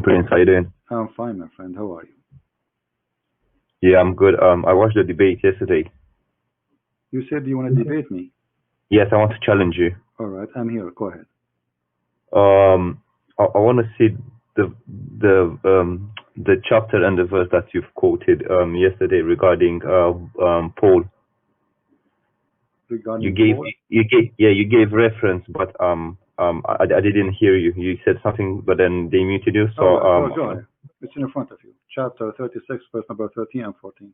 Prince. How you doing? I'm fine, my friend. How are you? Yeah, I'm good. I watched the debate yesterday. You said you want to debate me. Yes, I want to challenge you. All right, I'm here. Go ahead. I want to see the chapter and the verse that you've quoted yesterday regarding Paul. Regarding Paul? You gave reference, but I didn't hear you. You said something, but then they muted you. So right, go ahead. It's in front of you. Chapter 36, verse number 13 and 14.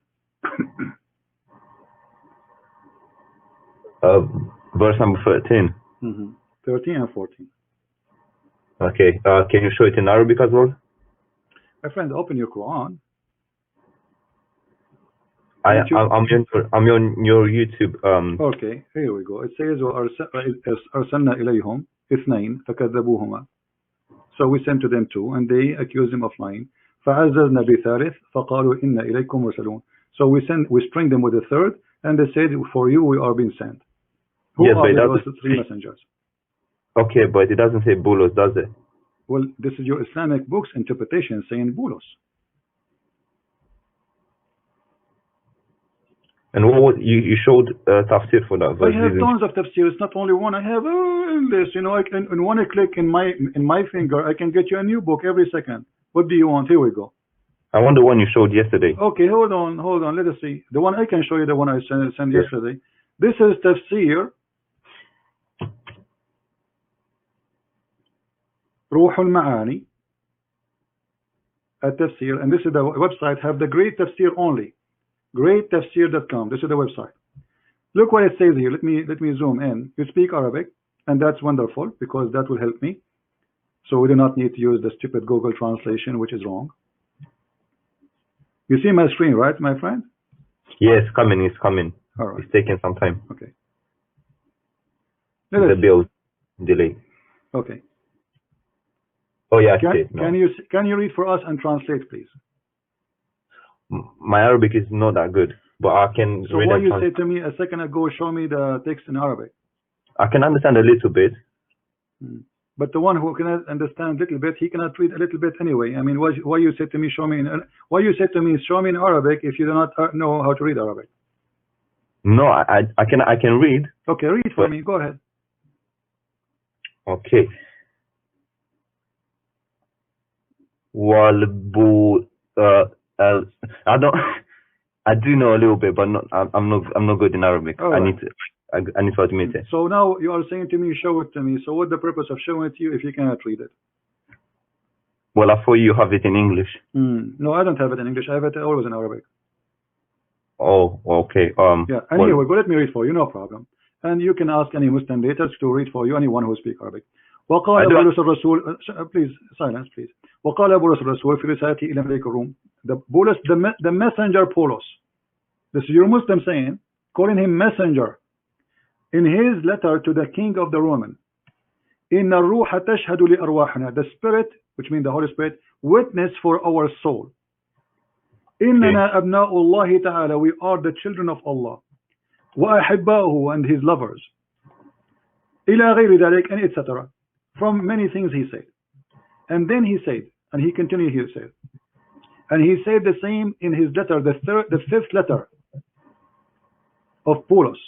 Verse number 13. 13 and 14. Okay. Can you show it in Arabic as well? My friend, open your Quran. I'm on your YouTube. Okay, here we go. It says أرسلنا إليهم اثنين فكذبوهما. So we sent to them two, and they accused him of lying. فعززنا بثالث فقالوا إنا إليكم مرسلون. So we spring them with a third, and they said, for you we are being sent. Who are those three messengers? Okay, but it doesn't say bulos, does it? Well, this is your Islamic book's interpretation saying bulos. And what you showed tafsir for that verse? I have tons of tafsir. It's not only one. I have endless. You know, I can in one click in my finger, I can get you a new book every second. What do you want? Here we go. I want the one you showed yesterday. Okay, hold on. Let us see. The one I can show you, the one I sent yesterday. This is tafsir روح المعاني التفسير, and this is the website. Have the great tafsir only. greattafsir.com. This is the website. Look what it says here. Let me zoom in. You speak Arabic, and that's wonderful because that will help me. So we do not need to use the stupid Google translation, which is wrong. You see my screen, right, my friend? Yes, it's coming. All right. It's taking some time. Okay. The build delay. Okay. Oh yeah. Can you read for us and translate, please? My Arabic is not that good, but I can so read. So what you said to me a second ago, show me the text in Arabic. I can understand a little bit. But the one who can understand a little bit, he cannot read a little bit anyway. I mean, why you said to me, show me in Arabic if you do not know how to read Arabic? No, I can read. Okay, read for me. Go ahead. Okay. I do know a little bit, but I'm not good in Arabic. Right. I need to admit it. So now you are saying to me, show it to me. So what's the purpose of showing it to you if you cannot read it? Well, I thought you have it in English. No, I don't have it in English. I have it always in Arabic. Oh, okay. Yeah. Anyway, let me read for you. No problem. And you can ask any Muslim later to read for you. Anyone who speaks Arabic. وقال بولس الرسول please silence please. وقال بولس الرسول في رسالته إلى ملك الروم. The messenger Paulos. This is your Muslim saying, calling him messenger. In his letter to the king of the Roman, إن الروح تشهد لأرواحنا. The spirit, which means the Holy Spirit, witness for our soul. إننا أبناء الله تعالى. We are the children of Allah. وأحباؤه, and his lovers. إلى غير ذلك, and etc. From many things he said. And then he said, and he continued, he said, and he said the same in his letter, the fifth letter of Paulos.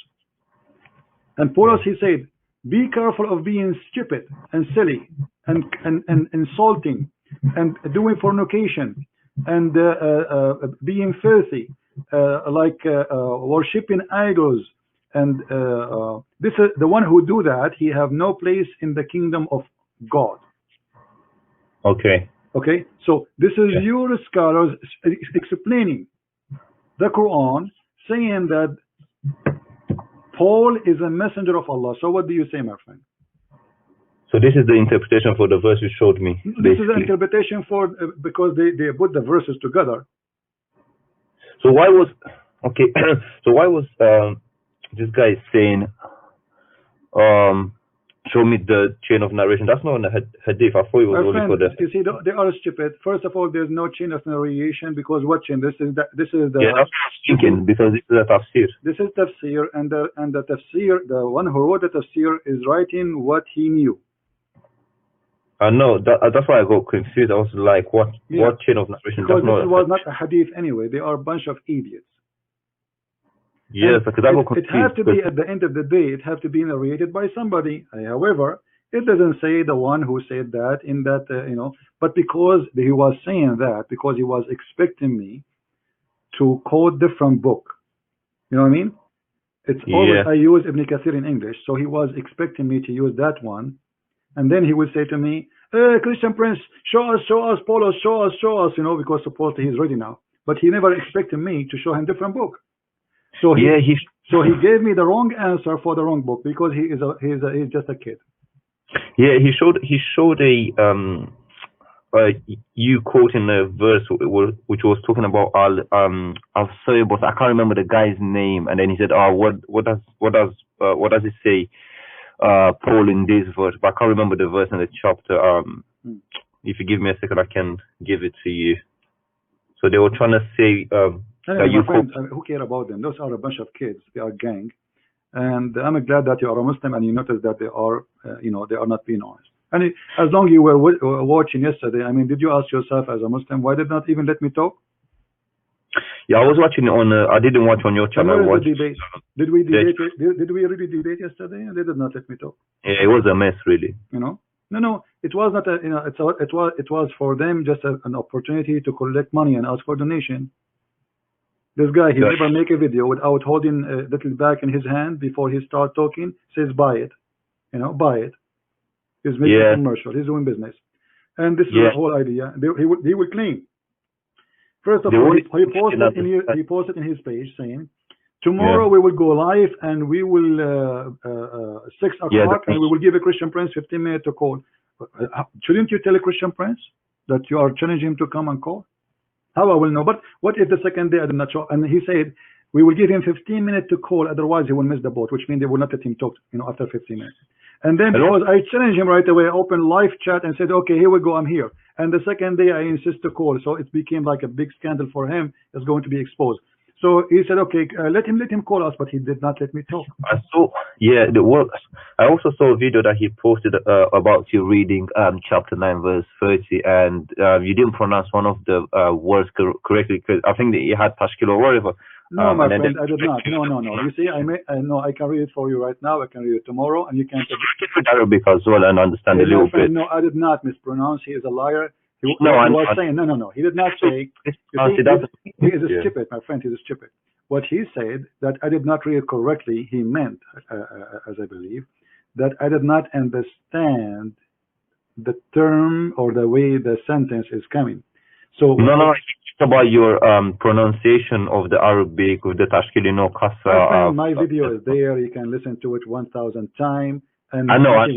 And Paulos, he said, be careful of being stupid and silly and insulting and doing fornication and being filthy, worshipping idols. And this is the one who do that, he have no place in the kingdom of God. Okay. Okay. So this is your scholars explaining the Quran, saying that Paul is a messenger of Allah. So what do you say, my friend? So this is the interpretation for the verse you showed me. This is the interpretation for because they put the verses together. So why was this guy is saying, show me the chain of narration? That's not in the hadith. I thought it was only for the. You see, they are stupid. First of all, there's no chain of narration because what chain? This is the. Yeah, that's what I was thinking, because this is a tafsir. This is tafsir, and the tafsir, the one who wrote the tafsir is writing what he knew. No, that's why I got confused. I was like, what chain of narration? Because this was not a hadith anyway. They are a bunch of idiots. Yes, because I got confused. It has to be, at the end of the day, it has to be narrated by somebody. However, it doesn't say the one who said that in that, but because he was saying that, because he was expecting me to quote different book. You know what I mean? It's always, I use Ibn Kathir in English, so he was expecting me to use that one. And then he would say to me, Christian Prince, show us, Paulo, show us, because supposedly he's ready now. But he never expected me to show him different book. So he gave me the wrong answer for the wrong book because he's just a kid. Yeah, he showed you quoting a verse which was talking about I'll say, but I can't remember the guy's name. And then he said, what does it say? Paul in this verse, but I can't remember the verse and the chapter. If you give me a second, I can give it to you. So they were trying to say that you friends, who care about them? Those are a bunch of kids. They are gang, and I'm glad that you are a Muslim and you notice that they are, they are not being honest. And as long as you were watching yesterday, I mean, did you ask yourself as a Muslim, why did not even let me talk? Yeah, I was watching on. I didn't watch on your channel. Debate. Did we debate? Did we really debate yesterday? They did not let me talk. Yeah, it was a mess, really. No, it was not a. It was for them just an opportunity to collect money and ask for donation. This guy, he never make a video without holding a little bag in his hand before he start talking. Says buy it, buy it. He's making a commercial. He's doing business, and this is the whole idea. He will claim. First of all, he posted in his page saying, tomorrow we will go live and we will 6 o'clock and we will give a Christian Prince 15 minutes to call. Shouldn't you tell a Christian Prince that you are challenging him to come and call? How I will know? But what if the second day I did not show? And he said we will give him 15 minutes to call, otherwise he will miss the boat, which means they will not let him talk, after 15 minutes. And then because I challenged him right away, I opened live chat and said, okay, here we go, I'm here. And the second day I insist to call, so it became like a big scandal for him. It's going to be exposed. So he said, okay, let him call us, but he did not let me talk. I saw, I also saw a video that he posted about you reading chapter 9 verse 30, and you didn't pronounce one of the words correctly, because I think that you had tashkil or whatever. No, my friend, I did not. No. You see, I can read it for you right now. I can read it tomorrow, and you can read Arabic as well and understand a little bit. No, I did not mispronounce. He is a liar. He was saying, no. He did not say. He is a stupid, my friend. He's a stupid. What he said, that I did not read it correctly, he meant, as I believe, that I did not understand the term or the way the sentence is coming. So no, it's about your pronunciation of the Arabic with the tashkil, kasra. My video is there. You can listen to it 1,000 times. And I know. I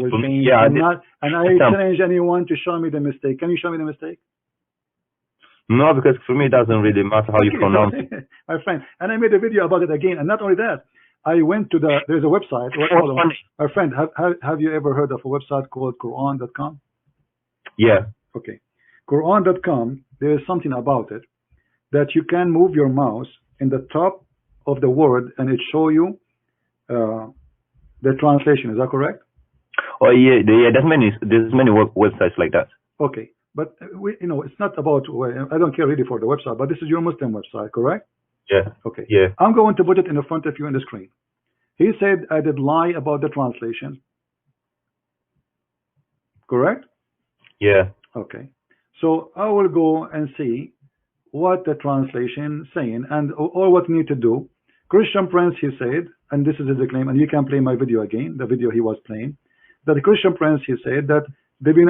challenge anyone to show me the mistake. Can you show me the mistake? No, because for me it doesn't really matter how you pronounce it. My friend, and I made a video about it again. And not only that, I went to there's a website. Hold on. My friend, have you ever heard of a website called Quran.com? Yeah. Okay. Quran.com, there is something about it that you can move your mouse in the top of the word and it show you the translation. Is that correct? Oh yeah. There's many websites like that. Okay, but it's not about. I don't care really for the website, but this is your Muslim website, correct? Yeah. Okay. Yeah. I'm going to put it in the front of you on the screen. He said I did lie about the translation. Correct? Yeah. Okay. So I will go and see what the translation is saying and all what we need to do. Christian Prince, he said, and this is his claim, and you can play my video again, the video he was playing, that the Christian Prince, he said that they've been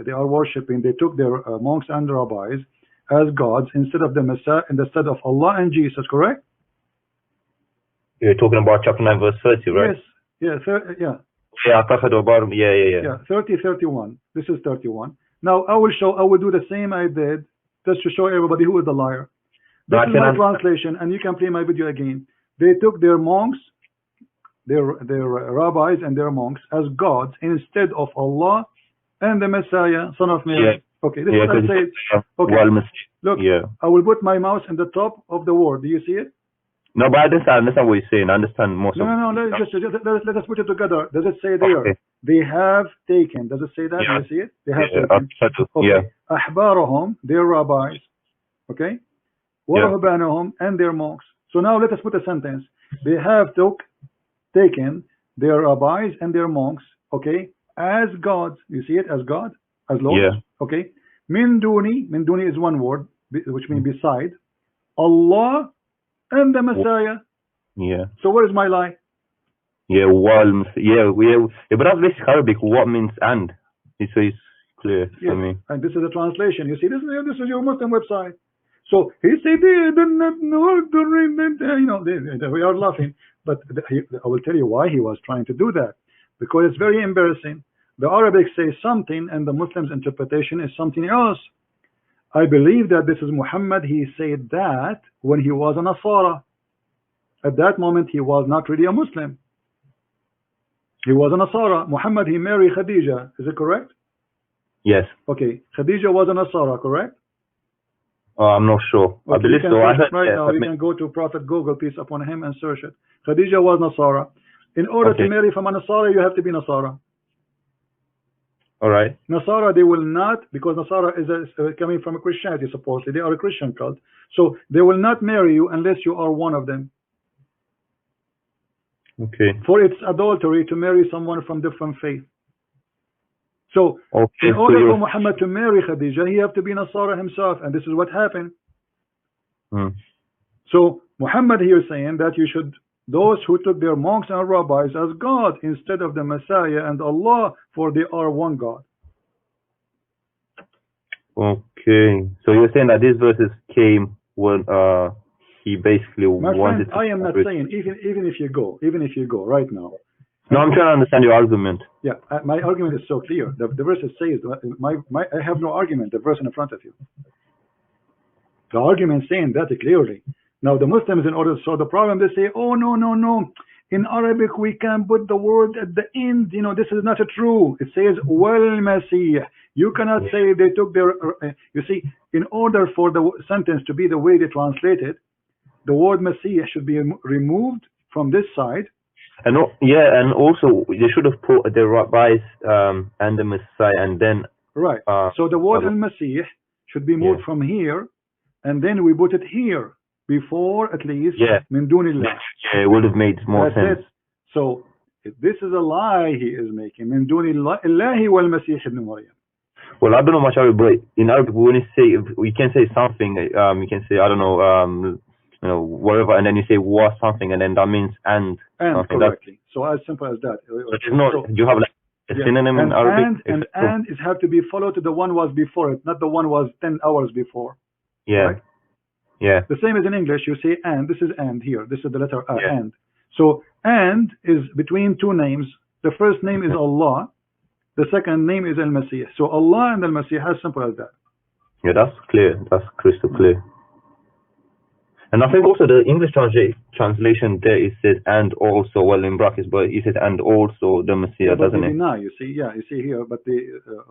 they are worshipping, they took their monks and rabbis as gods instead of the Messiah, instead of Allah and Jesus, correct? You're talking about chapter 9 verse 30, right? Yes. Yeah. Yeah, 30, 31. This is 31. Now I will do the same I did just to show everybody who is the liar. This is my translation, and you can play my video again. They took their monks, their rabbis and their monks as gods instead of Allah and the Messiah, son of Mary. Yeah. Okay, this is what I say. Okay. Look, I will put my mouse in the top of the word. Do you see it? No, but I understand what you're saying. I understand most No, of. no, no. Let us put it together. Does it say there? Okay. They have taken. Does it say that? Yeah. Do you see it? They have Yeah. taken. Okay. Yeah. أحبارهم, their rabbis. Okay. Yeah. وَرَهْبَانُهُم, and their monks. So now let us put a sentence. They have taken their rabbis and their monks, okay, as gods. You see it as God, as Lord. Yeah. Okay. Min duni is one word, which means beside Allah and the Messiah. Yeah. So where is my lie? Yeah. But that's basic Arabic. What means and? So it's clear for me. And this is a translation. You see, this is your Muslim website. So he said they did not know during the, we are laughing, but I will tell you why he was trying to do that, because it's very embarrassing. The Arabic says something and the Muslim's interpretation is something else. I believe that this is Muhammad. He said that when he was a Nasara. At that moment he was not really a Muslim. He was a Nasara. Muhammad, he married Khadija. Is it correct? Yes. Okay. Khadija was a Nasara, correct? I'm not sure. Okay, I believe so. Right now, you can go to Prophet Google, peace upon him, and search it. Khadija was Nasara. In order to marry from a Nasara, you have to be Nasara. All right. Nasara, they will not, because Nasara is coming from a Christianity, supposedly. They are a Christian cult. So they will not marry you unless you are one of them. Okay. For it's adultery to marry someone from different faith. So in order for Muhammad to marry Khadija, he have to be Nasara himself, and this is what happened. So Muhammad here saying that you should, those who took their monks and rabbis as God instead of the Messiah and Allah, for they are one God. Okay, so you're saying that these verses came when he basically My wanted friend, I am not saying even if you go right now. No, I'm trying to understand your argument. Yeah, my argument is so clear. The verses says I have no argument. The verse in front of you. The argument saying that clearly. Now the Muslims, in order to solve the problem, they say, oh no. In Arabic we can put the word at the end. This is not true. It says wal Masih. You cannot say they took their. You see, in order for the sentence to be the way they translate it, the word Masih should be removed from this side. And and also they should have put the rabbis and the Messiah, and then right. So the word al-Masih should be moved from here, and then we put it here before at least min dunillah. Yeah, it would have made more sense. So this is a lie he is making. Min dunillahi wal Masih ibn Maryam. Well, I don't know much Arabic, but in Arabic, when you say, we can say something, you can say, I don't know, whatever, and then you say was something, and then that means and something. Correctly. So as simple as that. But it's not, you have like a synonym in Arabic. And it have to be followed to the one was before it, not the one was 10 hours before. Yeah. Right? Yeah. The same as in English, you say and. This is and here. This is the letter and. So and is between two names. The first name is Allah. The second name is Al-Masih. So Allah and Al-Masih, as simple as that. Yeah, that's clear. That's crystal clear. And I think also the English translation there, it says and also, well, in brackets, but it says and also the Messiah, doesn't it? No, you see, you see here, but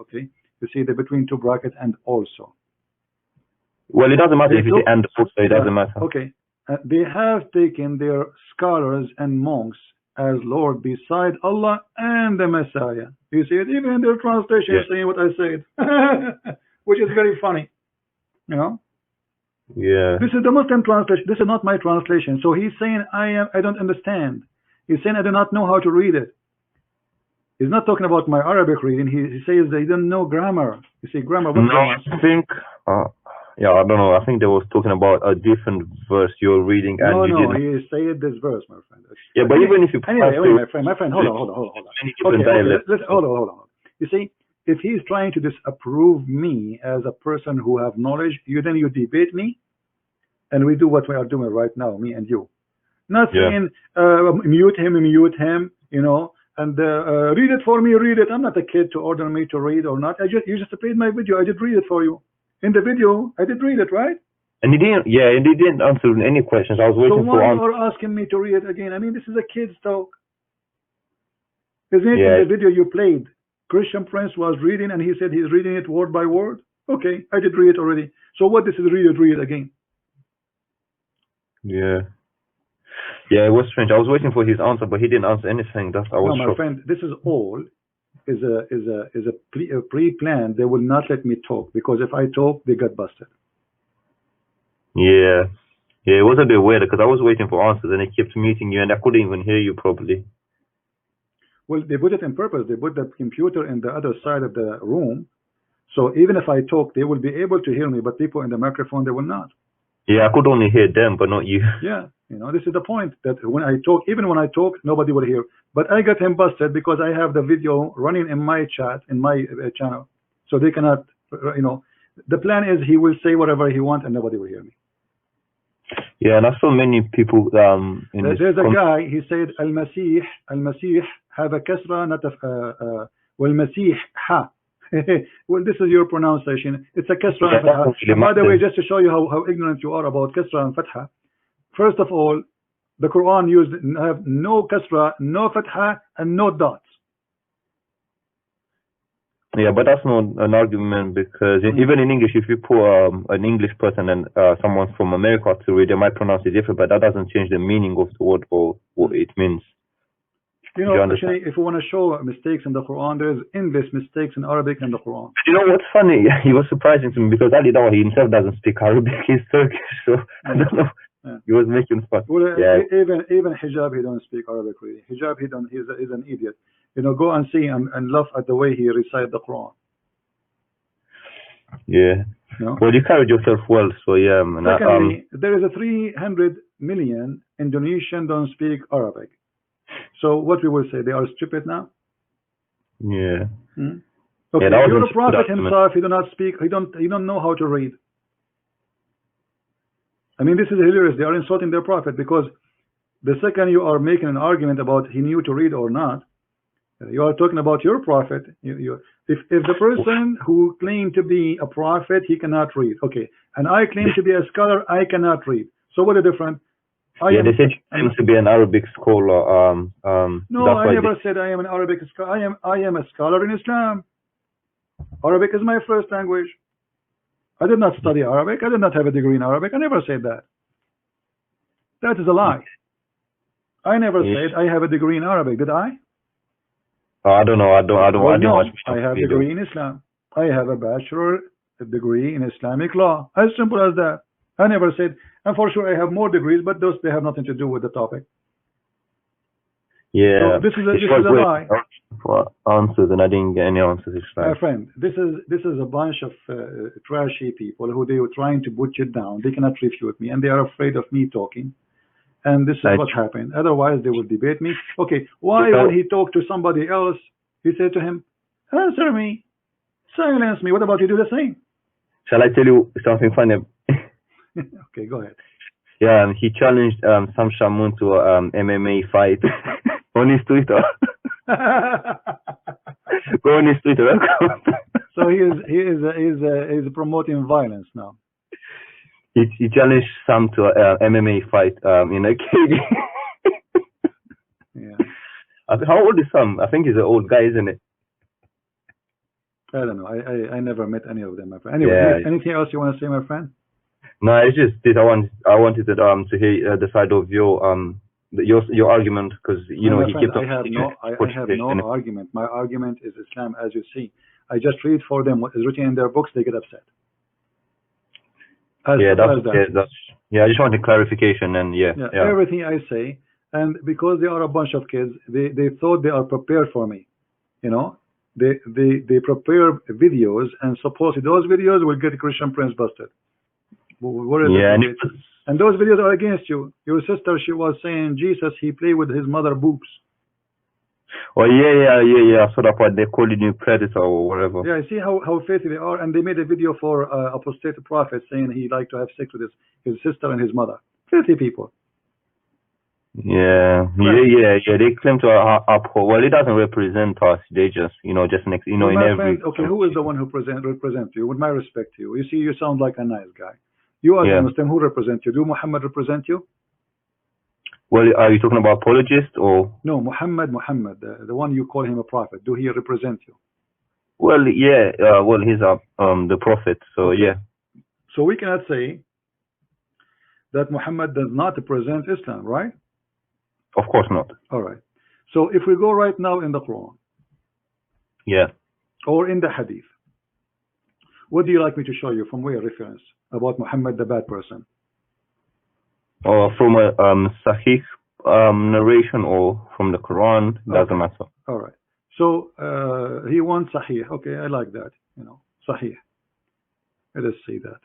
okay, you see the between two brackets and also. Well, it doesn't matter if you say and also, it doesn't matter. Okay, they have taken their scholars and monks as Lord beside Allah and the Messiah. You see it even in their translation saying what I said, which is very funny, Yeah. This is the Muslim translation. This is not my translation. So he's saying I don't understand. He's saying I do not know how to read it. He's not talking about my Arabic reading. He says they don't know grammar. You see grammar. What grammar? I think. I don't know. I think they was talking about a different verse you're reading, and no, he said this verse, my friend. Yeah, but even if you anyway, my friend, hold on. Hold on. You see, if he's trying to disapprove me as a person who have knowledge, then you debate me, and we do what we are doing right now, me and you. Not saying mute him, and read it for me, read it. I'm not a kid to order me to read or not. You just played my video. I did read it for you. In the video, I did read it, right? And he didn't answer any questions. I was waiting for. So why you are asking me to read it again? I mean, this is a kid's talk. Isn't it in the video you played? Christian Prince was reading, and he said he's reading it word by word. Okay, I did read it already. So what this is read it again? Yeah. Yeah, it was strange. I was waiting for his answer, but he didn't answer anything. I was No, my shocked. friend, this is all a pre-planned. They will not let me talk because if I talk, they get busted. Yeah. Yeah, it was a bit weird because I was waiting for answers and it kept muting you and I couldn't even hear you properly. Well, they put it in purpose. They put the computer in the other side of the room. So even if I talk, they will be able to hear me, but people in the microphone, they will not. Yeah, I could only hear them, but not you. Yeah, this is the point, that when I talk, even when I talk, nobody will hear. But I got him busted because I have the video running in my chat, in my channel. So they cannot, the plan is he will say whatever he wants and nobody will hear me. Yeah, and I saw many people there's a guy, he said al-Masih have a kasra, not a wal-Masih ha. Well, this is your pronunciation. It's a kasra and fatha. And by the way, just to show you how ignorant you are about kasra and fatha, first of all, the Quran have no kasra, no fatha, and no dots. Yeah, but that's not an argument because even in English, if you put an English person and someone from America to read, they might pronounce it different, but that doesn't change the meaning of the word or what it means. Actually, if you want to show mistakes in the Quran, there is endless mistakes in Arabic and the Quran. You know what's funny? He was surprising to me because Ali Dawah himself doesn't speak Arabic. He's Turkish, so I don't know. Yeah. He was making fun. Well, yeah. Even Hijab, he don't speak Arabic really. Hijab, he's an idiot. Go and see him and laugh at the way he recites the Quran. Yeah. Well, you carried yourself well, so yeah. Secondly, there is a 300 million Indonesian don't speak Arabic. So what we will say, they are stupid now? Yeah. Okay, yeah, you're the Prophet himself, he do not speak, he don't know how to read. I mean, this is hilarious. They are insulting their Prophet because the second you are making an argument about he knew to read or not, you are talking about your Prophet. If the person who claimed to be a prophet, he cannot read. Okay, and I claim to be a scholar, I cannot read. So what is the difference? They said you claim to be an Arabic scholar. No, I never said I am an Arabic scholar. I am a scholar in Islam. Arabic is my first language. I did not study Arabic. I did not have a degree in Arabic. I never said that. That is a lie. I never said I have a degree in Arabic. Did I? I don't know. I don't. I have a degree in Islam. I have a bachelor degree in Islamic law. As simple as that. I never said, and for sure I have more degrees, but those they have nothing to do with the topic. Yeah. So this is a lie. For answers, and I didn't get any answers. My friend, this is a bunch of trashy people who they were trying to put you down. They cannot refute me, and they are afraid of me talking. And this is what happened. Otherwise, they will debate me. Okay, why when he talked to somebody else, he said to him, "Answer me, silence me. What about you do the same?" Shall I tell you something funny? Okay, go ahead. Yeah, he challenged Sam Shamoun to MMA fight on his Twitter. Go on his Twitter. So he is promoting violence now. He challenged Sam to MMA fight in a cage. Yeah. How old is Sam? I think he's an old guy, isn't it? I don't know. I never met any of them, my friend. Anyway, anything else you want to say, my friend? No, it's just this. I wanted to hear the side of your argument because he kept. I have no argument. My argument is Islam, as you see. I just read for them what is written in their books. They get upset. I just wanted clarification and everything I say, and because they are a bunch of kids, they thought they are prepared for me. They prepare videos, and supposedly those videos will get Christian Prince busted. What is it? And those videos are against you. Your sister, she was saying Jesus, he played with his mother boobs. Oh yeah. I saw that part. They called you predator or whatever. Yeah, see how faithful they are, and they made a video for apostate prophet saying he liked to have sex with his sister and his mother. Filthy people. Yeah. They claim to uphold. Well, it doesn't represent us. They just, just next, in every. Friend, okay, who is the one who represents you? With my respect to you, you see, you sound like a nice guy. You are a Muslim. Who represents you? Do Muhammad represent you? Well, are you talking about apologist or? No, Muhammad, the one you call him a prophet. Do he represent you? Well, yeah. Well, he's the prophet. So okay. Yeah. So we cannot say that Muhammad does not represent Islam, right? Of course not. All right. So if we go right now in the Quran, Yeah. or in the Hadith, what do you like me to show you from where reference about Muhammad the bad person? Or from a Sahih narration, or from the Quran, doesn't matter. All right. So he wants Sahih. Okay, I like that. You know, Sahih. Let us see that.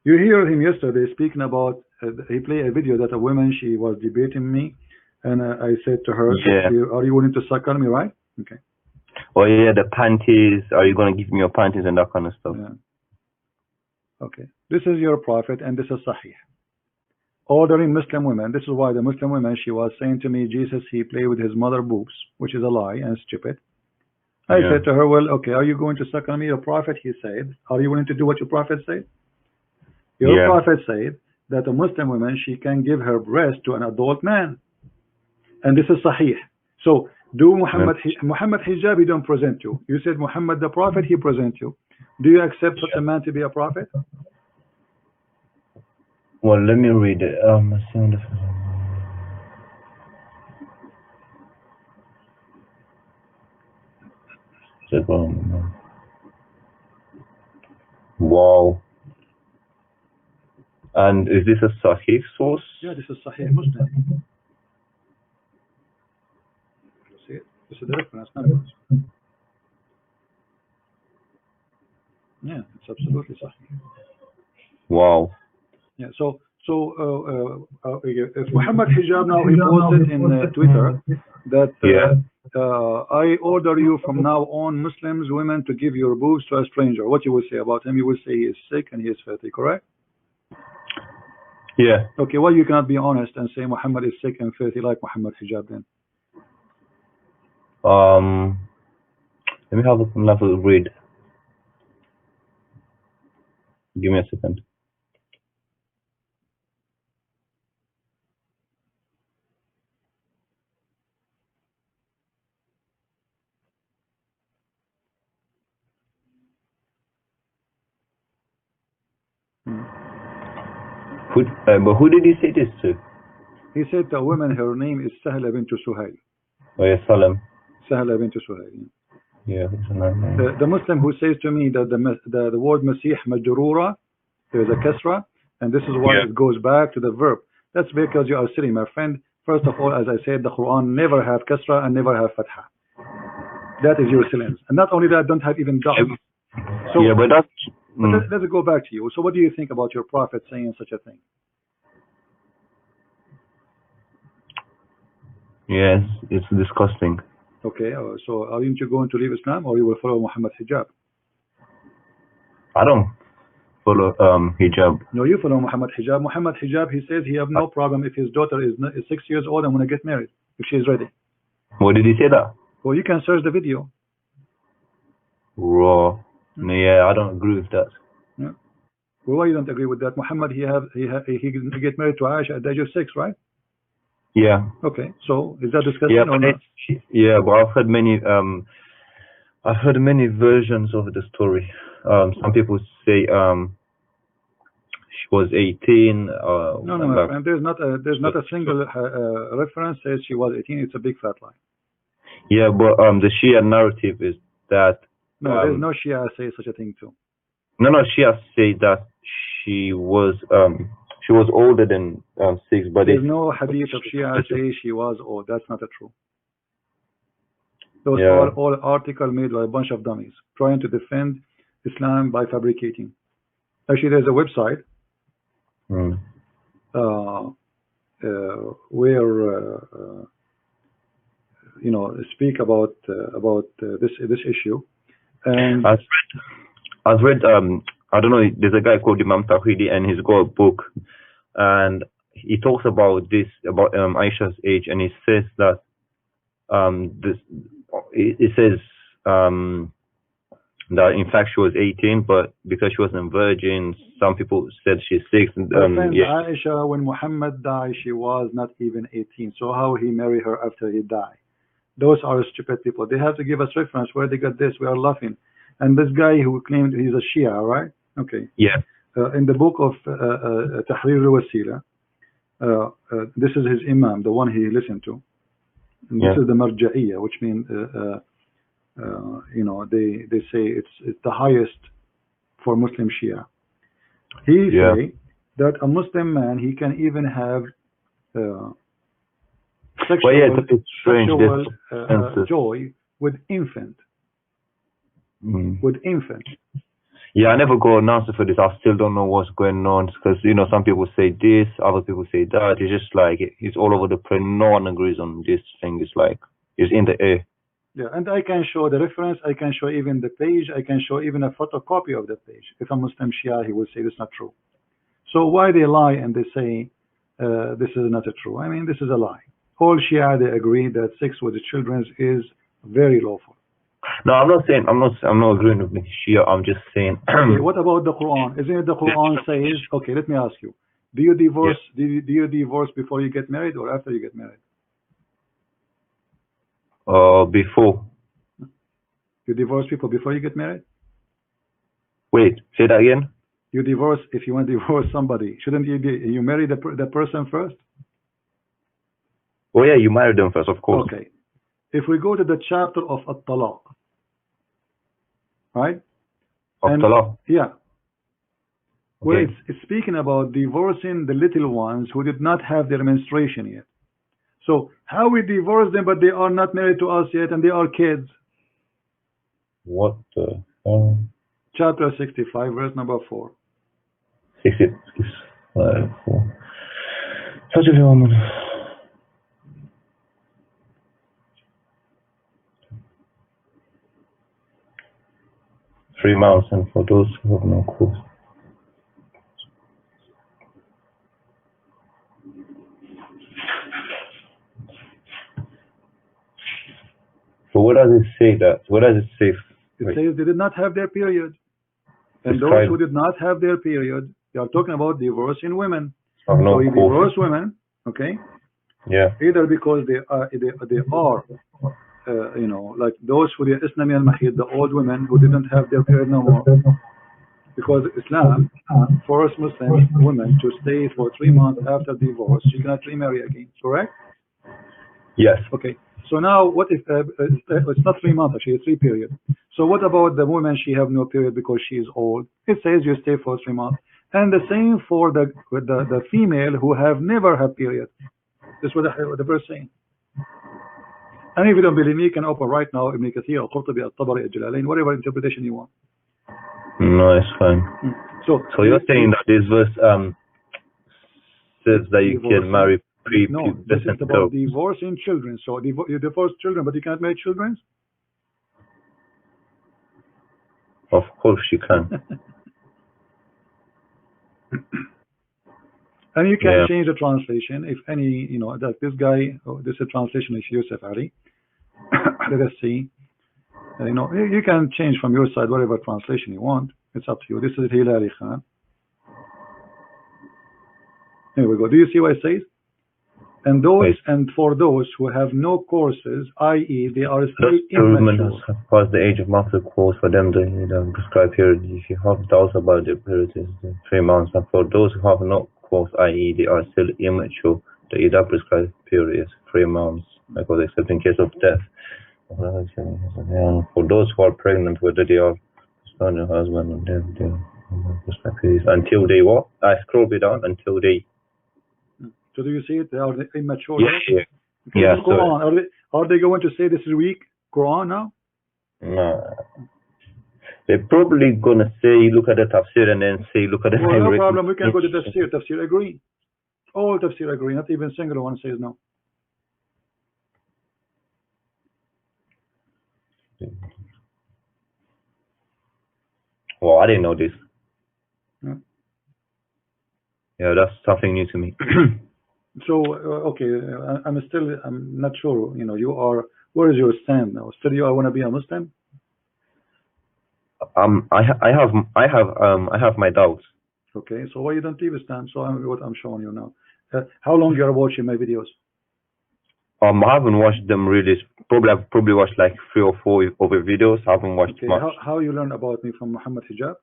You hear him yesterday speaking about, he played a video that a woman, she was debating me, and I said to her, Yeah. are you willing to suckle me, right? Okay. Oh yeah, the panties, are you going to give me your panties and that kind of stuff? Yeah. Okay. This is your prophet, and this is Sahih. Ordering Muslim women. This is why the Muslim women, she was saying to me, Jesus, he played with his mother boobs, which is a lie and stupid. I said to her, well, okay, are you going to suckle me, your prophet? He said, are you willing to do what your prophet said? Your prophet said that a Muslim woman, she can give her breast to an adult man. And this is Sahih. So, do Muhammad Hijab, he don't present you. You said Muhammad the prophet, he present you. Do you accept such a man to be a prophet? Well, let me read it. Wow. And is this a Sahih source? Yeah, this is Sahih Muslim. See it? This is the reference numbers. Yeah, it's absolutely Sahih. Wow. Yeah, so if Muhammad Hijab now, he posted in Twitter that I order you from now on, Muslims, women, to give your boobs to a stranger. What you will say about him? You will say he is sick and he is filthy, correct? Yeah. Okay, well, you cannot be honest and say Muhammad is sick and filthy like Muhammad Hijab then. Let me have another read. Give me a second. But who did he say this to? He said the woman, her name is Sahla bint Suhail. Oh yeah, Salam. Sahla bint Suhail. Yeah, the Muslim who says to me that the word Masih majrura, there is a kasra, and this is why it goes back to the verb. That's because you are silly, my friend. First of all, as I said, the Quran never have kasra and never have fatha. That is your silence. And not only that, don't have even dot. So, yeah, but that's... let's go back to you. So what do you think about your prophet saying such a thing? Yes, it's disgusting. Okay, so aren't you going to leave Islam, or you will follow Muhammad Hijab? I don't follow Hijab. No, you follow Muhammad Hijab. Muhammad Hijab, he says he have no problem if his daughter is 6 years old and want to get married, if she is ready. What did he say that? Well, you can search the video. Raw. No, yeah, I don't agree with that. Yeah. Well, why you don't agree with that? Muhammad, he get married to Aisha at the age of 6, right? Yeah. Okay, so is that disgusting or not? Yeah, but I've heard many versions of the story. Some people say she was 18. No, my friend. There's not a single reference says she was 18. It's a big fat lie. Yeah, but the Shia narrative is that... No, there's no Shia say such a thing too. No, Shia say that she was older than 6, but there's no hadith of Shia say she was old. That's not true. Those are all articles made by a bunch of dummies trying to defend Islam by fabricating. Actually, there's a website where speak about this issue. And I've read I don't know, there's a guy called Imam Tawhidi, and he's got a book, and he talks about this, about Aisha's age, and he says that it says that in fact she was 18, but because she wasn't virgin, some people said she's 6. Aisha, when Muhammad died, she was not even 18. So how he married her after he died? Those are stupid people. They have to give us reference where they got this. We are laughing. And this guy who claimed he's a Shia, right? Okay. Yeah. In the book of Tahrir al-Wasila, this is his imam, the one he listened to. And this Yeah. is the marja'iyya, which means, you know, they say it's the highest for Muslim Shia. He Yeah. say that a Muslim man, he can even have Well, yeah, it's a bit strange. sexual joy with infant. With infant. Yeah, I never got an answer for this. I still don't know what's going on because, you know, some people say this, other people say that. It's just like, it's all over the place. No one agrees on this thing. It's like, it's in the air. Yeah, and I can show the reference. I can show even the page. I can show even a photocopy of the page. If a Muslim Shia, he will say this is not true. So why they lie and they say this is not true? I mean, this is a lie. All Shia, they agree that sex with the children is very lawful. No, I'm not saying, I'm not agreeing with Shia. I'm just saying. Okay, what about the Quran? Isn't it the Quran says? Okay, let me ask you: do you divorce? Yeah. Do you divorce before you get married or after you get married? Before. You divorce people before you get married? Wait, say that again. You divorce if you want to divorce somebody. Shouldn't you marry the person first? Oh yeah, you marry them first, of course. Okay. If we go to the chapter of At-Talaq, right? At-Talaq? Yeah. Okay. Where it's speaking about divorcing the little ones who did not have their menstruation yet. So how we divorce them, but they are not married to us yet, and they are kids? What the? Chapter 65, verse number 4. 65, 4. Such a woman. £3 and for those who have no cause. So what does it say that? What does it say? It says they did not have their period. And Describe. Those who did not have their period, they are talking about divorcing women. No, so you divorce women, okay? Yeah. Either because they are you know, like those who the Islami al-Mahid, the old women who didn't have their period no more. Because Islam forced Muslim women to stay for 3 months after divorce. She cannot remarry again, correct? Yes. Okay. So now, what if it's not 3 months? Actually, it's 3 periods. So what about the woman? She have no period because she is old. It says you stay for 3 months, and the same for the female who have never had period. This is what the verse saying. And if you don't believe me, you can open right now Ibn Kathir, Al-Qurtubi, Al-Tabari, Al-Jalalain, whatever interpretation you want. No, it's fine. So you're saying that this verse says that you can marry no, this is about divorcing children. So you divorce children, but you can't marry children? Of course you can. And you can change the translation if any, you know, that this guy, this is a translation of Yusuf Ali. Let us see. You know, you can change from your side whatever translation you want. It's up to you. This is Hilali Khan. Here we go. Do you see what it says? And those and for those who have no courses, i.e., they are still immature. Have passed the age of monthly course for them the prescribed period. If you have doubts about the period, is 3 months. And for those who have no course, i.e., they are still immature, the Hijab prescribed period is 3 months, because except in case of death. For those who are pregnant, whether they are their husband or dead, until they what? I scroll it down until they. So do you see it? They are immature. Yeah. Okay, yeah. Quran. Are they going to say this is weak Quran now? No. They're probably gonna say look at the tafsir and then say look at the. Well, no problem. We can go to tafsir. Tafsir agree. All tafsir agree. Not even single one says no. Well, I didn't know this. Yeah, yeah, that's something new to me. So okay, I'm not sure. You know, you are. Where is your stand now? Still, you want to be a Muslim? I have my doubts. Okay, so why you don't leave Islam? So what I'm showing you now. How long you are watching my videos? I haven't watched them really. I've probably watched like 3 or 4 of the videos. I haven't watched much. How you learn about me from Muhammad Hijab?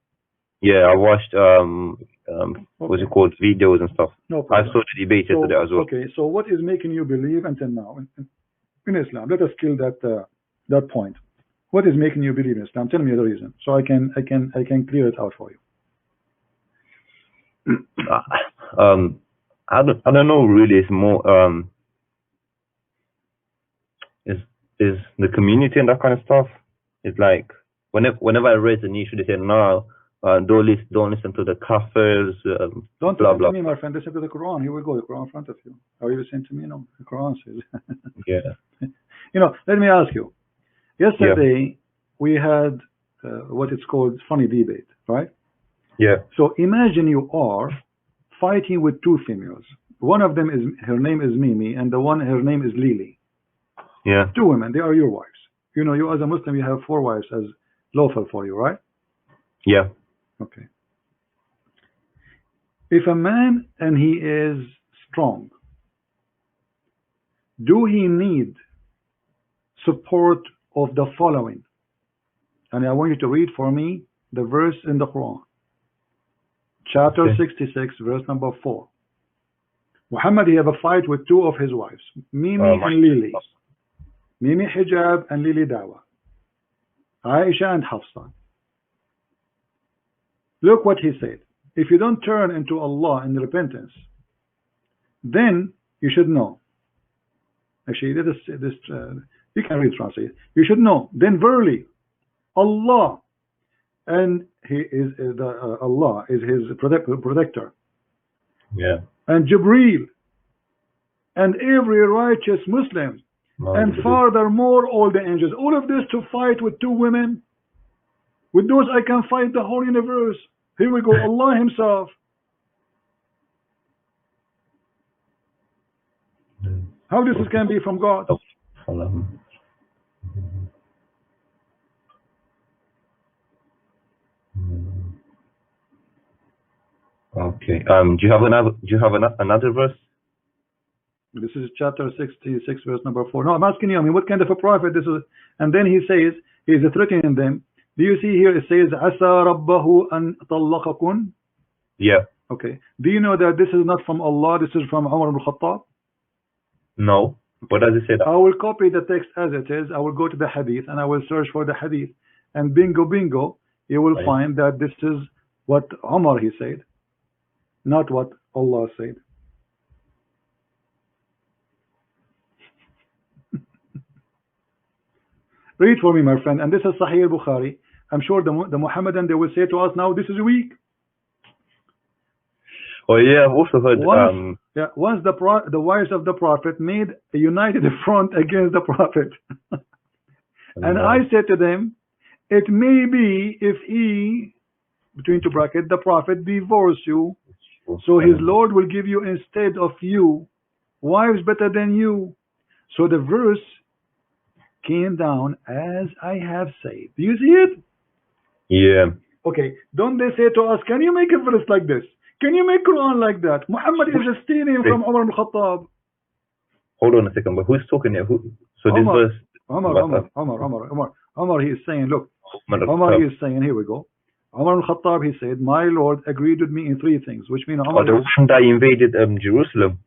Yeah, I watched what's Okay, it called, videos and stuff. no I problem. saw the debate yesterday So as well. okay, so what is making you believe until now in Islam? Let us kill that point. What is making you believe in Islam? Tell me the reason, so I can clear it out for you. um, I don't know really. It's more is the community and that kind of stuff. It's like whenever I raise an issue, they say no, don't listen to the kafirs, Don't blah listen to blah. me, my friend. Listen to the Quran. Here we go. The Quran in front of you. Are you listening to me? No. The Quran says. Yeah, Let me ask you. yeah, Yesterday we had what it's called funny debate, right? yeah, So imagine you are fighting with two females. One of them her name is Mimi, and her name is Lily. yeah, Two women. They are your wives. You as a Muslim, you have four wives as lawful for you, right? yeah. Okay. If a man and he is strong, do he need support of the following? And I want you to read for me the verse in the Quran. Chapter Okay. 66, verse number 4. Muhammad, he have a fight with two of his wives, Mimi and Lily. Mimi Hijab and Lily Dawah. Aisha and Hafsa. Look what he said. If you don't turn into Allah in repentance, then you should know. Actually, you can read translate. You should know. Then verily, Allah and Allah is his protector. Yeah. And Jibreel and every righteous Muslim, and furthermore all the angels. All of this to fight with two women. With those I can fight the whole universe. Here we go, Allah himself. How this can be from God? Okay. Do you have another verse? This is chapter 66, verse number 4. No, I'm asking you, what kind of a prophet this is? And then he says, he's threatening them. Do you see here it says, Asa Rabbahu an tallaqakun? Yeah. Okay. Do you know that this is not from Allah, this is from Umar ibn Khattab? No. What does it say that? I will copy the text as it is. I will go to the hadith and I will search for the hadith. And bingo, you will find that this is what Umar he said, not what Allah said. Read for me, my friend. And this is Sahih al-Bukhari. I'm sure the Muhammadan, they will say to us now, this is weak. Oh yeah, I've also heard. Once the wives of the Prophet made a united front against the Prophet. And I said to them, it may be if he, between two brackets, the Prophet divorce you, so his Lord will give you instead of you wives better than you. So the verse came down as I have said. Do you see it? Yeah. Okay. Don't they say to us, can you make a verse like this? Can you make Quran like that? Muhammad is stealing from Umar ibn Khattab. Hold on a second, but who's talking here? So this verse. Umar, he is saying, look. Umar, he is saying, here we go. Umar ibn Khattab, he said, my Lord agreed with me in three things, which means Umar. The one that invaded Jerusalem.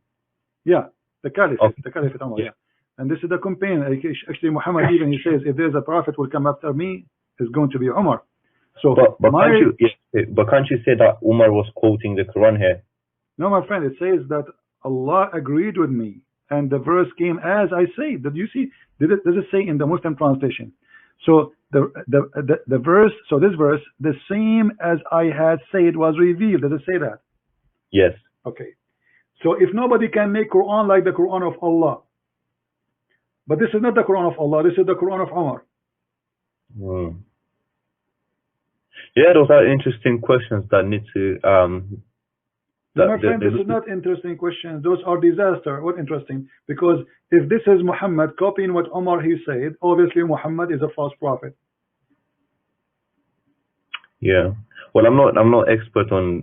Yeah, the Caliphate, the Caliphate Umar, yeah. And this is the campaign. Actually, Muhammad even, he says, if there's a prophet will come after me, it's going to be Umar. So, but can't you say that Umar was quoting the Quran here? No, my friend, it says that Allah agreed with me, and the verse came as I say. Did you see? Does it say in the Muslim translation? So the verse, so this verse, the same as I had said was revealed. Does it say that? Yes. Okay. So if nobody can make Quran like the Quran of Allah, but this is not the Quran of Allah, this is the Quran of Umar. Yeah, those are interesting questions that need to. My friend, this is not interesting questions. Those are disaster. What interesting? Because if this is Muhammad copying what Umar he said, obviously Muhammad is a false prophet. Yeah. Well, I'm not expert on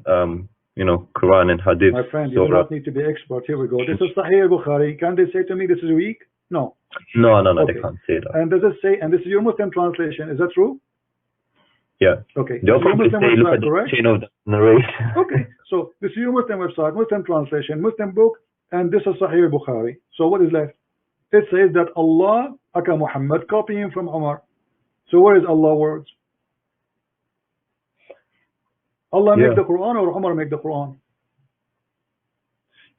Quran and Hadith. My friend, you do not need to be expert. Here we go. This is Sahih Bukhari. Can they say to me this is weak? No. No, okay. They can't say that. And does it say? And this is your Muslim translation. Is that true? Yeah. Okay. They'll probably Muslim say, look website, at the correct? chain of the narration. Okay. So this is your Muslim website, Muslim translation, Muslim book, and this is Sahih Bukhari. So what is left? It says that Allah, aka Muhammad, copying from Umar. So where is Allah words? Allah make the Quran or Umar make the Quran?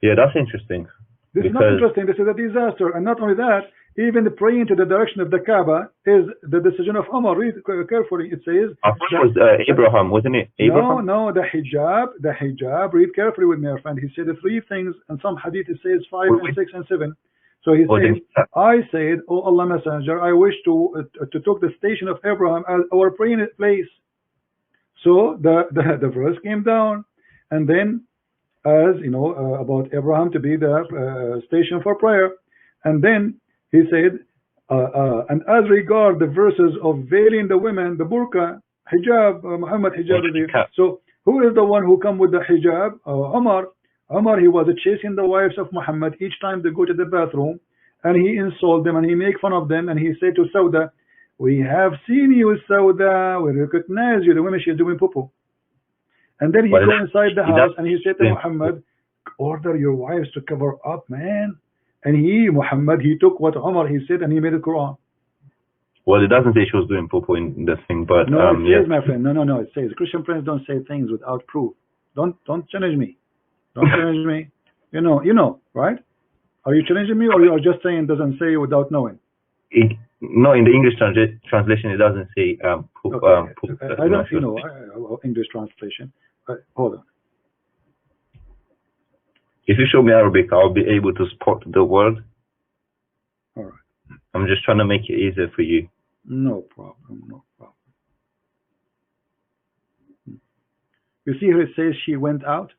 Yeah, that's interesting. This is not interesting. This is a disaster. And not only that, even the praying to the direction of the Kaaba is the decision of Umar. Read carefully. It says. I thought it was Abraham, wasn't it? Abraham? No, the hijab. Read carefully with me, my friend. He said the three things, and some hadith it says 5 and 6 and 7. So he says, I said, O Allah Messenger, I wish to took the station of Abraham as our praying place. So the verse came down, and then as you know about Abraham to be the station for prayer, and then he said, and as regard the verses of veiling the women, the burqa, hijab, Muhammad hijab. So who is the one who come with the hijab? Umar. Umar, he was chasing the wives of Muhammad each time they go to the bathroom, and he insult them and he make fun of them, and he said to Sauda, we have seen you, Sauda, we recognize you. The women, she's doing poo-poo. And then he go inside the house and he said to Muhammad, order your wives to cover up, man. And Muhammad, he took what Umar he said and he made the Quran. Well, it doesn't say she was doing poo-poo in the thing, but no, it says, my friend, no, it says Christian friends don't say things without proof. Don't challenge me. Don't challenge me. You know, right? Are you challenging me, or you are just saying it doesn't say without knowing? No, in the English translation, it doesn't say poop. Okay. I don't, English translation. Hold on. If you show me Arabic, I'll be able to spot the word. All right. I'm just trying to make it easier for you. No problem. You see here it says she went out?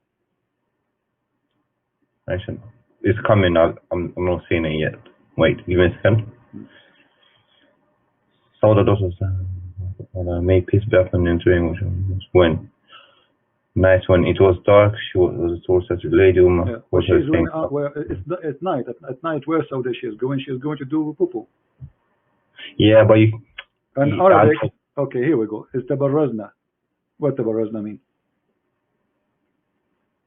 It's coming. I'm not seeing it yet. Wait, give me a second. Saw the daughters may peace be upon them when night when it was dark, she was told such a lady woman. Yeah. Well, she's going out where it's at night. At night, where Sauda she is going? She's going to do poo-poo. Yeah, but you. And Arabic. Okay, here we go. It's tabarrazna. What tabarrazna mean?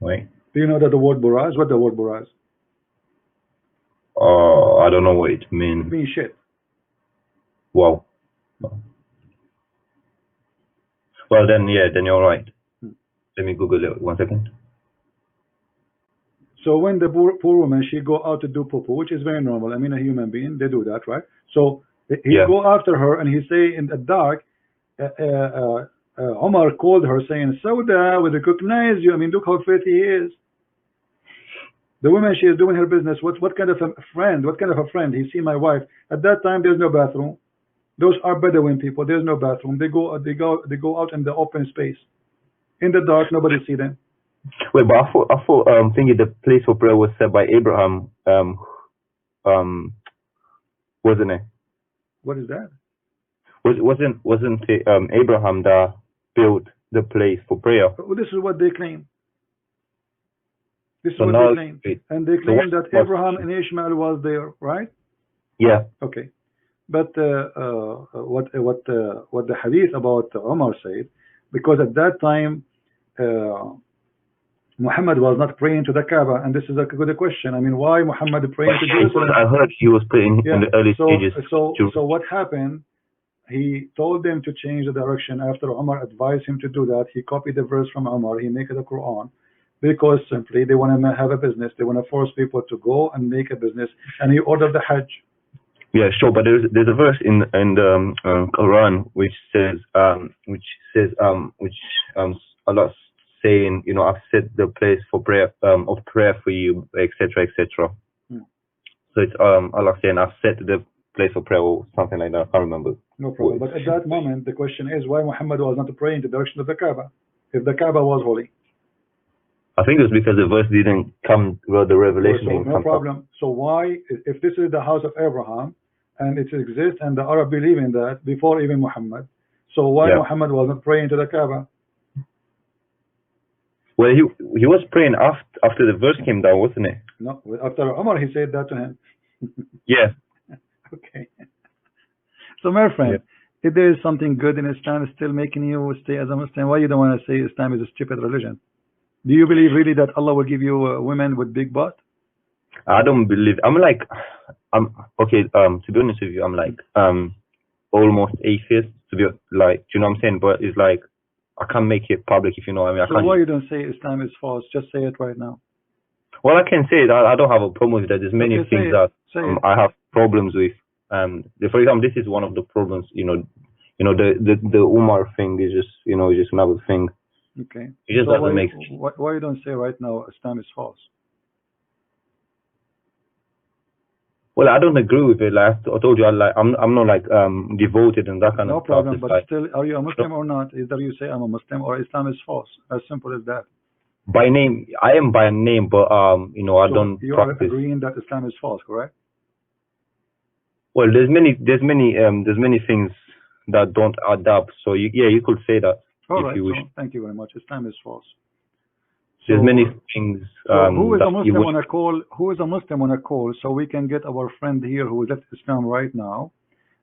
Wait. Do you know that the word buraz? What the word buraz? I don't know what it means. It means shit. Wow. Well, then you're right. Let me Google it 1 second. So when the poor woman, she go out to do poo-poo, which is very normal. I mean, a human being, they do that, right? So he go after her and he say in the dark, Omar called her saying, Sauda, we recognize you. I mean, look how pretty he is. The woman, she is doing her business. What kind of a friend? What kind of a friend? He see my wife. At that time, there's no bathroom. Those are Bedouin people. There's no bathroom. They go out in the open space. In the dark, nobody see them. Wait, but I thought thinking the place for prayer was set by Abraham, wasn't it? What is that? Wasn't it Abraham that built the place for prayer? Well, this is what they claim. This is what they claim. And they claim that Abraham and Ishmael was there, right? Yeah. Okay. But what the hadith about Umar said, because at that time Muhammad was not praying to the Kaaba, and this is a good question. I mean, why Muhammad praying to Jerusalem? I heard he was praying in the early stages. So what happened? He told them to change the direction. After Umar advised him to do that, he copied the verse from Umar. He made it the Quran, because simply they want to have a business. They want to force people to go and make a business, and he ordered the Hajj. Yeah, sure, but there's a verse in the Quran which says Allah saying, I've set the place for prayer of prayer for you, etc., etc. So it's Allah saying, I've set the place for prayer or something like that. I can't remember. No problem. But at that moment, the question is why Muhammad was not praying in the direction of the Kaaba if the Kaaba was holy. I think it was because the verse didn't come where the revelation didn't come. No problem. So why, if this is the house of Abraham and it exists and the Arab believe in that before even Muhammad, so why Muhammad was not praying to the Kaaba? Well, he was praying after the verse came down, wasn't it? No, after Umar he said that to him. Yeah. Okay. So my friend, if there is something good in Islam, it's still making you stay as a Muslim. Why you don't want to say Islam is a stupid religion? Do you believe really that Allah will give you women with big butt? I don't believe. I'm okay. To be honest with you, I'm like almost atheist. To be like, do you know what I'm saying? But it's like I can't make it public, if you know what I mean. So why you don't say Islam is false? Just say it right now. Well, I can say that I don't have a problem with that. There's many things that I have problems with. For example, this is one of the problems. The Umar thing is just just another thing. Okay. It just doesn't make. Why you don't say right now Islam is false? Well, I don't agree with it. Like I told you, I'm not like devoted and that kind of stuff. No problem, but still, are you a Muslim or not? Either you say I'm a Muslim or Islam is false. As simple as that. By name, I am by name, but I don't. You are agreeing that Islam is false, correct? Well, there's many things that don't add up. So you could say that. All right. So thank you very much. Islam is false. There's many things. Who is a Muslim on a call? Who is a Muslim on a call? So we can get our friend here who left Islam right now,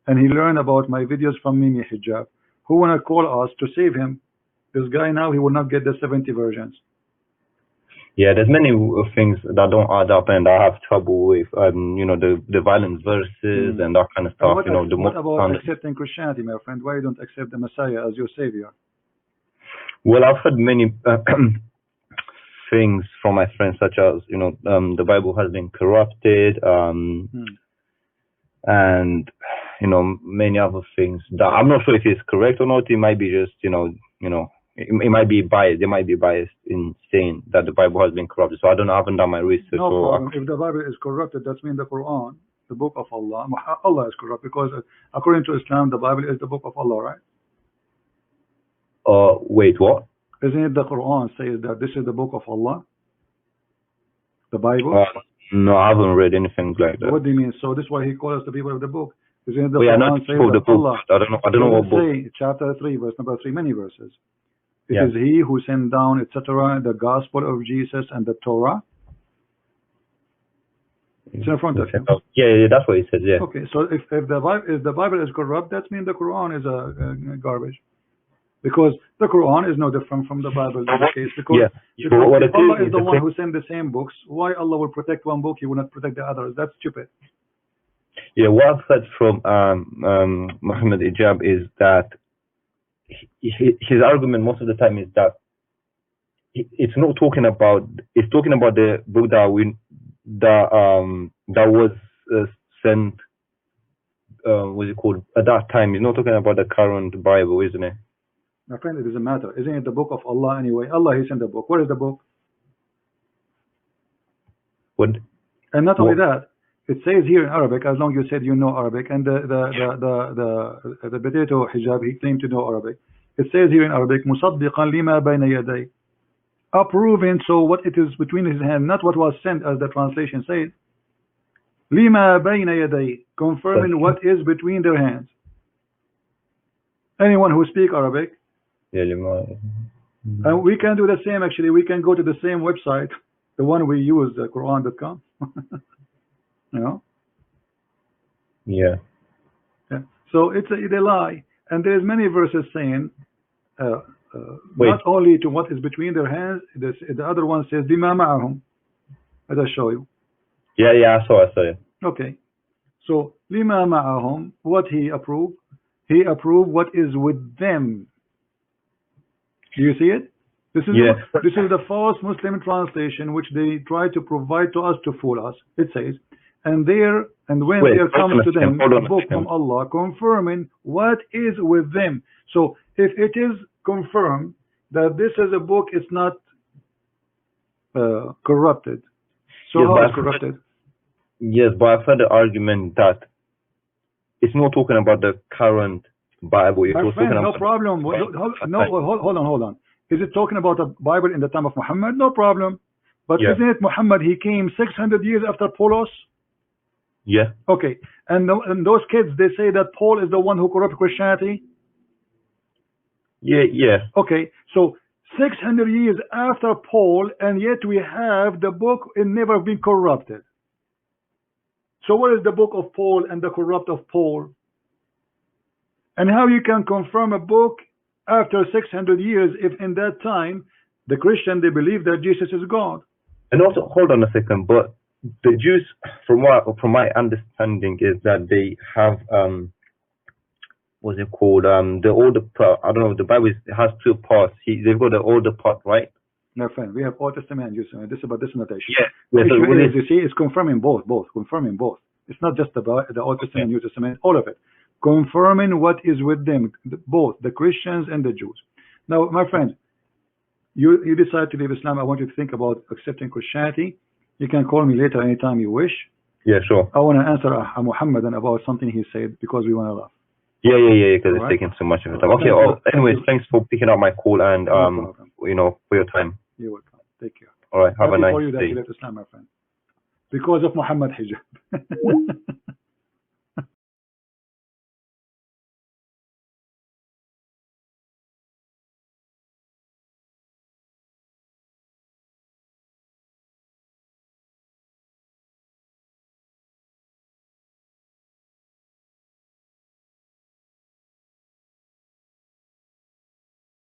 and he learned about my videos from Mimi Hijab. Who wanna call us to save him? This guy now he will not get the 70 versions. Yeah, there's many things that don't add up, and I have trouble with the violent verses and that kind of stuff. What about accepting Christianity, my friend? Why you don't accept the Messiah as your savior? Well, I've heard many things from my friends, such as the Bible has been corrupted, and many other things that I'm not sure if it's correct or not. It might be just it might be biased. They might be biased in saying that the Bible has been corrupted. So I don't know. I haven't done my research. No problem. If the Bible is corrupted, that means the Quran, the book of Allah, Allah is corrupt, because according to Islam, the Bible is the book of Allah, right? Wait, what? Isn't it the Quran says that this is the book of Allah? The Bible? No, I haven't read anything like that. What do you mean? So this is why he calls us the people of the book. Isn't it the Quran says that Allah? I don't know what book. Say, chapter 3, verse number 3, many verses. It is He who sent down, etc., the gospel of Jesus and the Torah. It's in front of you. Yeah, that's what he says. Yeah. Okay, so if the Bible is corrupt, that means the Quran is a garbage, because the Quran is no different from the Bible in this case. Because Allah is the one who sent the same books. Why Allah will protect one book, He will not protect the others? That's stupid. Yeah, what I've heard from Muhammad Hijab is that his argument most of the time is that it's not talking about. It's talking about the book that was sent. What's it called at that time? He's not talking about the current Bible, isn't it? My friend, it doesn't matter. Isn't it the book of Allah anyway? Allah, He sent the book. What is the book? What? And not only that, it says here in Arabic, as long as you said you know Arabic, and the potato hijab, he claimed to know Arabic. It says here in Arabic, مُصَدِّقًا لِمَا بَيْنَ يَدَيْهِ, approving, so what it is between his hands, not what was sent as the translation says. لِمَا بَيْنَ يَدَيْهِ, confirming what is between their hands. Anyone who speaks Arabic, and we can do the same actually. We can go to the same website, the one we use, Quran.com. Yeah. So it's a lie, and there's many verses saying not only to what is between their hands. The other one says بِمَا مَعَهُمْ. Let us show you. Yeah, I saw it. Okay, so لِمَا مَعَهُمْ, what He approved. He approved what is with them. Do you see it? This is the false Muslim translation which they try to provide to us to fool us. It says, and when there comes to them a book from Allah confirming what is with them. So if it is confirmed that this is a book, it's not corrupted. So how is corrupted? Yes, but I've heard the argument that it's not talking about the current Bible. My friend, no problem. Hold on. Is it talking about the Bible in the time of Muhammad? No problem. But isn't it Muhammad? He came 600 years after Paulos. Yeah. Okay. And those kids, they say that Paul is the one who corrupted Christianity. Yeah. Okay. So 600 years after Paul, and yet we have the book and never been corrupted. So what is the book of Paul and the corrupt of Paul? And how you can confirm a book after 600 years if in that time the Christian, they believe that Jesus is God? And also, hold on a second, but the Jews, from my understanding, is that they have what's it called? The older part. I don't know. The Bible has two parts. They've got the older part, right? No, friend. We have Old Testament and New Testament. This is about this notation. Yeah. The So issue is, you see, it's confirming both. Confirming both. It's not just about the Old Testament, New Testament, all of it. Confirming what is with them, both the Christians and the Jews. Now, my friend, you decide to leave Islam. I want you to think about accepting Christianity. You can call me later anytime you wish. Yeah, sure. I want to answer Muhammadan about something he said because we want to laugh. Yeah, because it's taking so much of your time. Okay. Anyways, thanks for picking up my call and for your time. You're welcome. Take care. All right. Have a nice day. Before you left Islam, my friend, because of Muhammad Hijab.